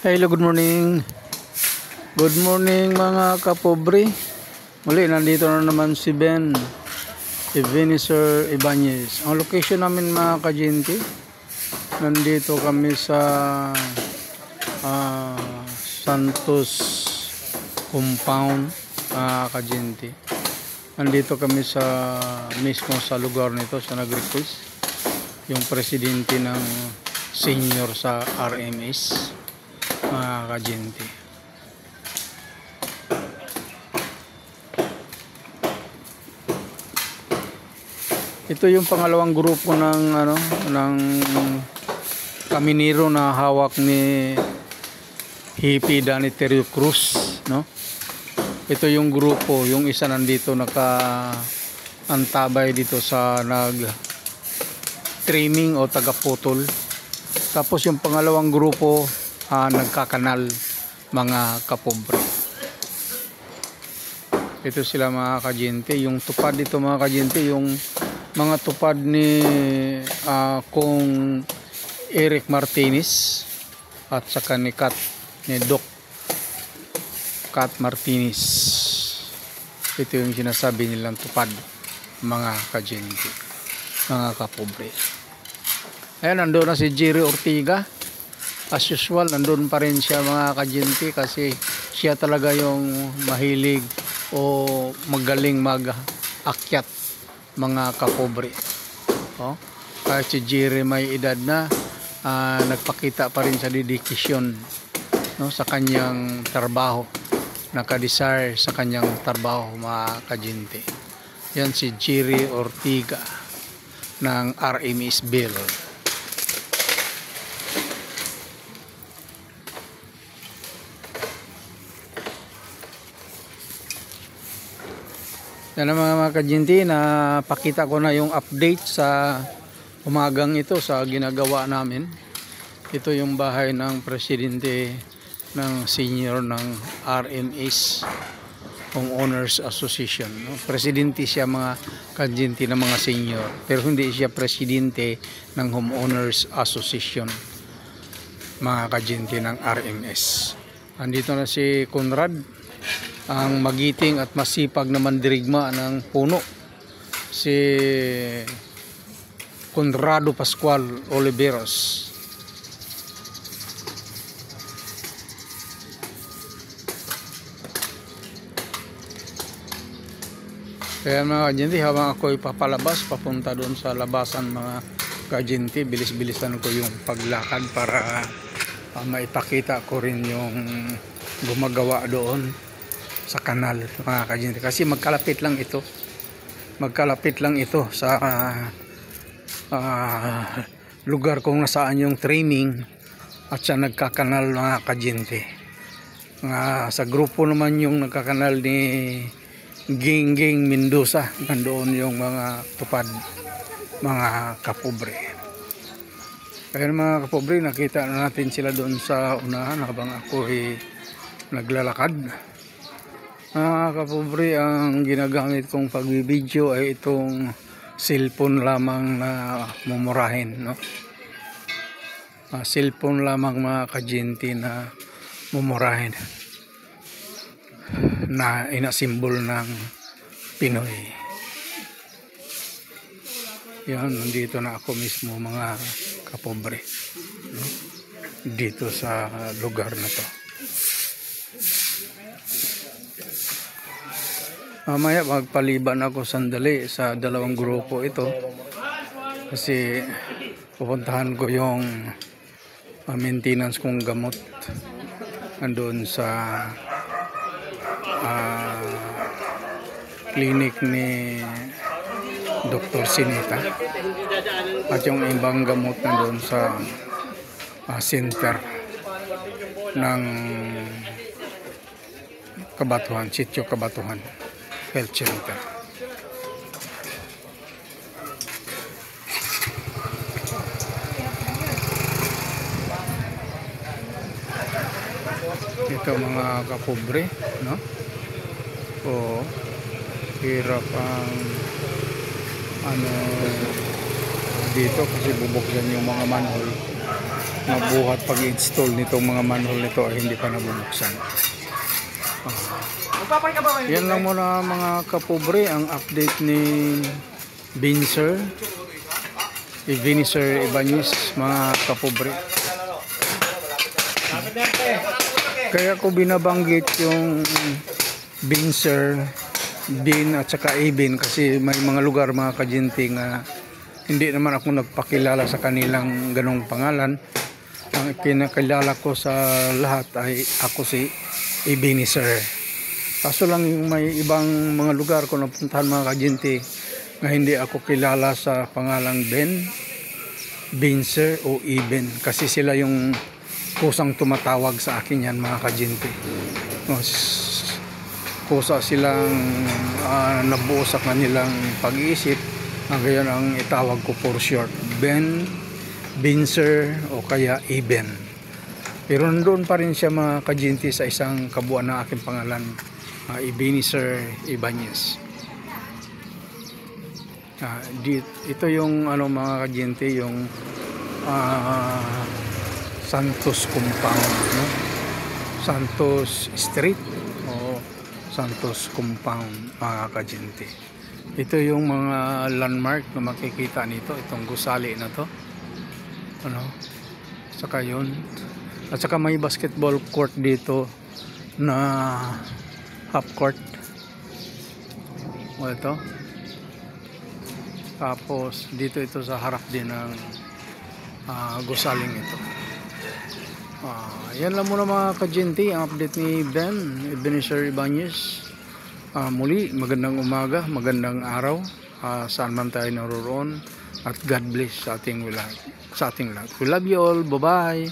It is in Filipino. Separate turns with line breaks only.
Hello, good morning. Good morning mga kapobre. Muli, nandito na naman si Ben Ebenezer Ibanez. Ang location namin mga kajinti, nandito kami sa Santos Compound mga kajinti. Nandito kami sa mismo sa lugar nito sa nag-request yung presidente ng senior sa RMS mga kajinti. Ito yung pangalawang grupo ng kaminero na hawak ni Hippie Danny Terrio Cruz, no? Ito yung grupo, yung isa nandito naka-antabay dito sa nag-trimming o taga-putol. Tapos yung pangalawang grupo nagkakanal mga kapobre. Ito sila mga kajente, yung tupad dito mga kajente, yung mga tupad ni Kong Eric Martinez at saka ni Doc Kat Martinez. Ito yung sinasabi nilang tupad mga kajente, mga kapobre. Ayan, nandun na si Jerry Ortiga. As usual, nandun pa rin siya mga kajente kasi siya talaga yung mahilig o magaling mag-akyat mga kapobre. Kahit si Jerry may edad na, nagpakita pa rin sa dedikasyon, no, sa kanyang trabaho, naka-desire sa kanyang trabaho mga kajente. Yan si Jerry Ortiga ng RMS Bill. Yan mga kajinti, na pakita ko na yung update sa umagang ito sa ginagawa namin. Ito yung bahay ng presidente ng senior ng RMS Homeowners Association, no? Presidente siya mga kajinti ng mga senior, pero hindi siya presidente ng Homeowners Association mga kajinti ng RMS. Andito na si Conrad, ang magiting at masipag na mandirigma ng puno, si Conrado Pascual Oliveros. Kaya mga kajinti, habang ako ipapalabas papunta doon sa labasan mga kajinti, bilis-bilisan ko yung paglakad para maipakita ko rin yung gumagawa doon sa kanal mga kajinti, kasi magkalapit lang ito sa lugar kung nasaan yung trimming at siya nagkakanal mga kajinti. Sa grupo naman yung nagkakanal ni Gingging Mendoza, nandoon yung mga tupad mga kapobre. Kaya mga kapobre, nakita na natin sila doon sa unahan habang ako naglalakad. Mga kapobre, ang ginagamit kong pagbibideo ay itong cellphone lamang na mumurahin, no? Cellphone lamang mga kajinti na mumurahin na inasimbol ng Pinoy. Yan, nandito na ako mismo mga kapobre, no? Dito sa lugar na to. Mamaya magpaliban ako sandali sa dalawang grupo ito kasi pupuntahan ko yung maintenance kong gamot andun sa clinic ni Dr. Sinita at yung ibang gamot nandun sa center ng Kabatuhan, Sitio Kabatuhan Health Center. Ito mga kapobre, no? Hirap ang dito kasi bubuksan yung mga manhole. nabuhat pag-install nitong mga manhole nito ay hindi pa nabubuksan.
Magpapay ka ba ngayon?
Yan lang muna mga kapobre ang update ni Binser Ibanez mga kapobre. Kaya ko binabanggit yung Binser, Bin at saka Ibin kasi may mga lugar mga kajinti nga hindi naman ako nagpakilala sa kanilang ganong pangalan. Ang kinakilala ko sa lahat ay ako si Ebenezer. Kaso lang yung may ibang mga lugar ko napuntahan mga kajinti na hindi ako kilala sa pangalang Ben, Binser o Iben kasi sila yung kusang tumatawag sa akin yan mga kajinti. Kusa silang nabuo sa kanilang pag-iisip na gayon ang itawag ko for short, Ben, Binser o kaya Iben. Pero nandoon pa rin siya mga kajinti sa isang kabuuan na aking pangalan, Ebenezer Ibanez. Ito yung ano mga kajinti, yung Santos Compound, no? Santos Street o Santos Compound mga kajinti. Ito yung mga landmark na makikita nito, itong gusali na to, ano, saka yun, at saka may basketball court dito na half court o ito. Tapos dito ito sa harap din ng gusaling ito. Yan lang muna mga kajinti ang update ni Ebenezer Ibanez. Muli magandang umaga, magandang araw saan man tayo naroroon at God bless sa ating lahat. We love you all. Bye bye.